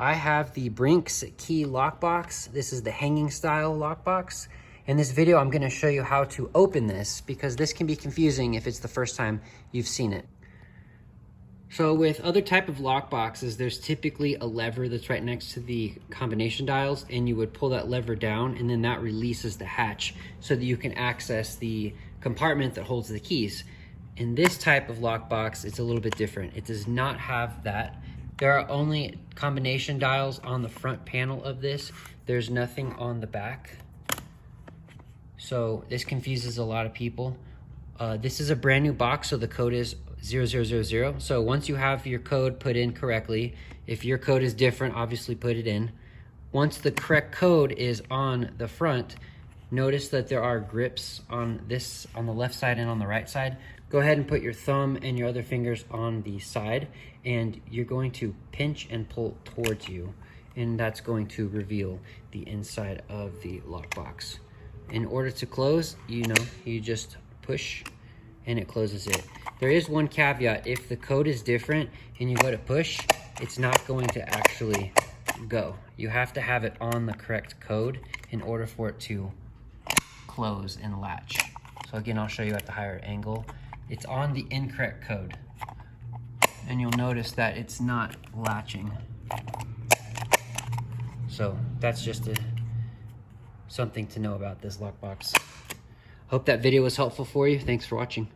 I have the Brinks Key Lockbox. This is the hanging style lockbox. In this video, I'm gonna show you how to open this because this can be confusing if it's the first time you've seen it. So with other type of lockboxes, there's typically a lever that's right next to the combination dials, and you would pull that lever down and then that releases the hatch so that you can access the compartment that holds the keys. In this type of lockbox, it's a little bit different. It does not have that. There are only combination dials on the front panel of this. There's nothing on the back. So this confuses a lot of people. This is a brand new box, so the code is 0000. So once you have your code put in correctly, if your code is different, obviously put it in. Once the correct code is on the front, notice that there are grips on this, on the left side and on the right side. Go ahead and put your thumb and your other fingers on the side, and you're going to pinch and pull towards you, and that's going to reveal the inside of the lockbox. In order to close, you just push and it closes it. There is one caveat: if the code is different and you go to push, it's not going to actually go. You have to have it on the correct code in order for it to close and latch. So again, I'll show you at the higher angle. It's on the incorrect code, and you'll notice that it's not latching. So that's just something to know about this lockbox. Hope that video was helpful for you. Thanks for watching.